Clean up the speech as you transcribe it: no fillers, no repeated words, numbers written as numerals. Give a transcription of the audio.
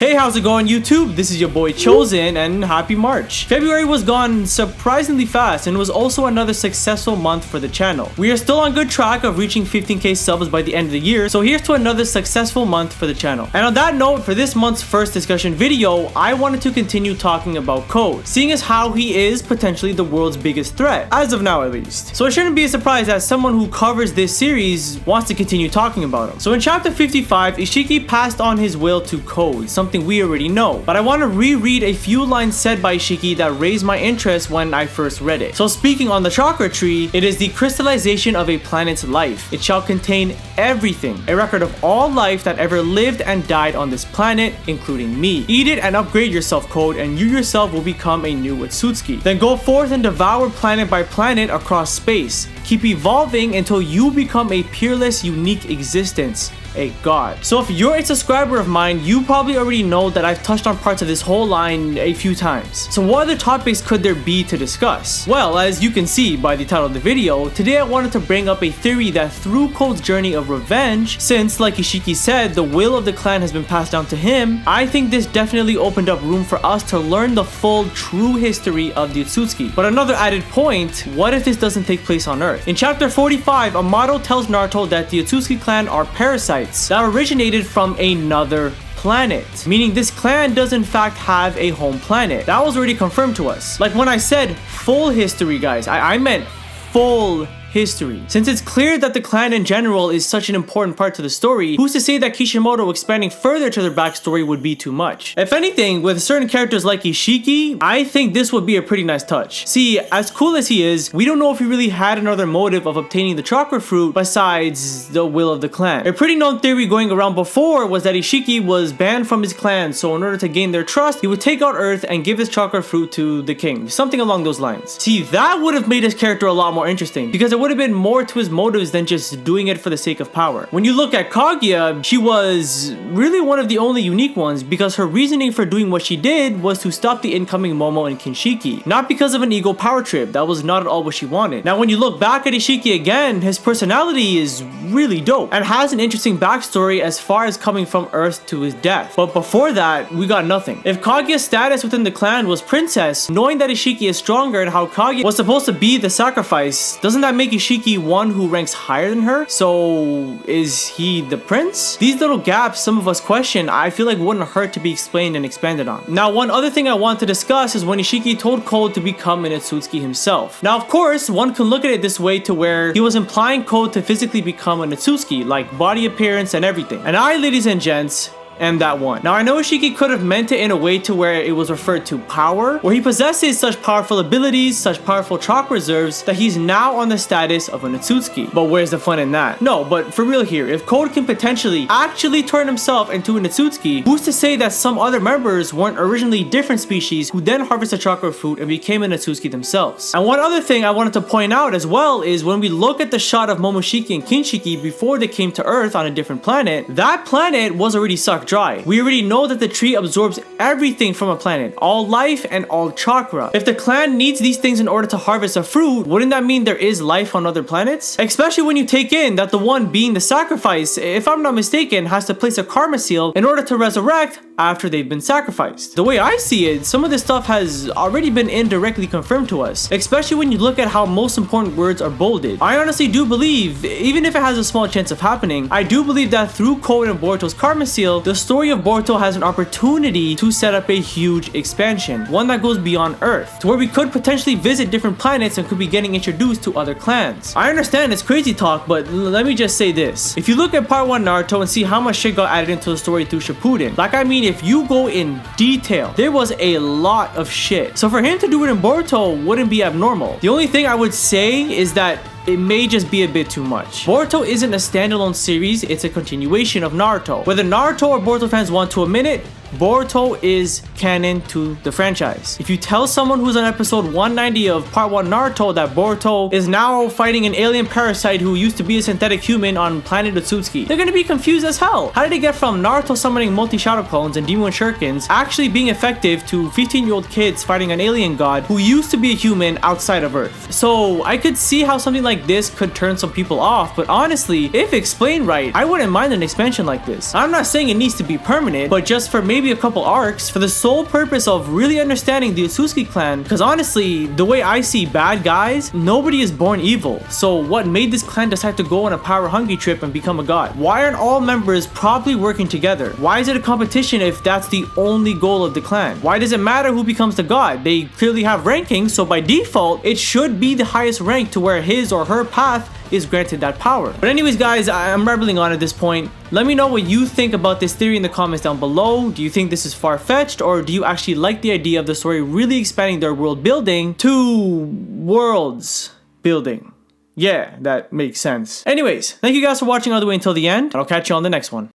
Hey, how's it going YouTube? This is your boy Chosen and happy March. February was gone surprisingly fast and was also another successful month for the channel. We are still on good track of reaching 15k subs by the end of the year, so here's to another successful month for the channel. And on that note, for this month's first discussion video, I wanted to continue talking about Code, seeing as how he is potentially the world's biggest threat, as of now at least. So it shouldn't be a surprise that someone who covers this series wants to continue talking about him. So in chapter 55, Isshiki passed on his will to Code, something we already know, but I want to reread a few lines said by Isshiki that raised my interest when I first read it. So speaking on the chakra tree, it is the crystallization of a planet's life. It shall contain everything, a record of all life that ever lived and died on this planet, including me. Eat it and upgrade yourself, Code, and you yourself will become a new Otsutsuki. Then go forth and devour planet by planet across space. Keep evolving until you become a peerless, unique existence. A god. So if you're a subscriber of mine, you probably already know that I've touched on parts of this whole line a few times. So what other topics could there be to discuss? Well, as you can see by the title of the video, today I wanted to bring up a theory that through Code's journey of revenge, since like Isshiki said, the will of the clan has been passed down to him, I think this definitely opened up room for us to learn the full true history of the Otsutsuki. But another added point, what if this doesn't take place on Earth? In chapter 45, Amato tells Naruto that the Otsutsuki clan are parasites that originated from another planet, meaning this clan does in fact have a home planet. That was already confirmed to us. Like when I said full history, guys, I meant full history. Since it's clear that the clan in general is such an important part to the story, who's to say that Kishimoto expanding further to their backstory would be too much? If anything, with certain characters like Isshiki, I think this would be a pretty nice touch. See, as cool as he is, we don't know if he really had another motive of obtaining the chakra fruit besides the will of the clan. A pretty known theory going around before was that Isshiki was banned from his clan, so in order to gain their trust, he would take out Earth and give his chakra fruit to the king. Something along those lines. See, that would have made his character a lot more interesting, because it would have been more to his motives than just doing it for the sake of power. When you look at Kaguya, she was really one of the only unique ones because her reasoning for doing what she did was to stop the incoming Momo and Kinshiki, not because of an ego power trip. That was not at all what she wanted. Now when you look back at Isshiki again, his personality is really dope and has an interesting backstory as far as coming from Earth to his death. But before that, we got nothing. If Kaguya's status within the clan was princess, knowing that Isshiki is stronger and how Kaguya was supposed to be the sacrifice, doesn't that make Isshiki one who ranks higher than her? So is he the prince? These little gaps some of us question, I feel like wouldn't hurt to be explained and expanded on. Now one other thing I want to discuss is when Isshiki told Code to become an Otsutsuki himself. Now of course one can look at it this way to where he was implying Code to physically become an Otsutsuki, like body appearance and everything. And I, ladies and gents, and that one. Now I know Isshiki could have meant it in a way to where it was referred to power, where he possesses such powerful abilities, such powerful chakra reserves that he's now on the status of an Otsutsuki. But where's the fun in that? No, but for real here, if Code can potentially actually turn himself into an Otsutsuki, who's to say that some other members weren't originally different species who then harvested chakra fruit and became an Otsutsuki themselves? And one other thing I wanted to point out as well is when we look at the shot of Momoshiki and Kinshiki before they came to Earth on a different planet, that planet was already sucked dry. We already know that the tree absorbs everything from a planet, all life and all chakra. If the clan needs these things in order to harvest a fruit, wouldn't that mean there is life on other planets? Especially when you take in that the one being the sacrifice, if I'm not mistaken, has to place a karma seal in order to resurrect after they've been sacrificed. The way I see it, some of this stuff has already been indirectly confirmed to us, especially when you look at how most important words are bolded. I honestly do believe, even if it has a small chance of happening, I do believe that through Code and Boruto's karma seal, the story of Boruto has an opportunity to set up a huge expansion, one that goes beyond Earth, to where we could potentially visit different planets and could be getting introduced to other clans. I understand it's crazy talk, but let me just say this. If you look at part 1 Naruto and see how much shit got added into the story through Shippuden, like I mean if you go in detail, there was a lot of shit. So for him to do it in Boruto wouldn't be abnormal. The only thing I would say is that it may just be a bit too much. Boruto isn't a standalone series, it's a continuation of Naruto. Whether Naruto or Boruto fans want to admit it, Boruto is canon to the franchise. If you tell someone who's on episode 190 of part 1 Naruto that Boruto is now fighting an alien parasite who used to be a synthetic human on planet Otsutsuki, they're gonna be confused as hell. How did they get from Naruto summoning multi-shadow clones and demon shurikens actually being effective to 15-year-old kids fighting an alien god who used to be a human outside of Earth? So I could see how something like this could turn some people off, but honestly, if explained right, I wouldn't mind an expansion like this. I'm not saying it needs to be permanent, but just for maybe maybe a couple arcs for the sole purpose of really understanding the Otsutsuki clan, because honestly, the way I see bad guys, nobody is born evil. So what made this clan decide to go on a power hungry trip and become a god? Why aren't all members properly working together? Why is it a competition if that's the only goal of the clan? Why does it matter who becomes the god? They clearly have rankings, so by default, it should be the highest rank to where his or her path is granted that power. But anyways guys, I'm rambling on at this point. Let me know what you think about this theory in the comments down below. Do you think this is far-fetched, or do you actually like the idea of the story really expanding their world building to worlds building? Yeah, that makes sense. Anyways, thank you guys for watching all the way until the end, and I'll catch you on the next one.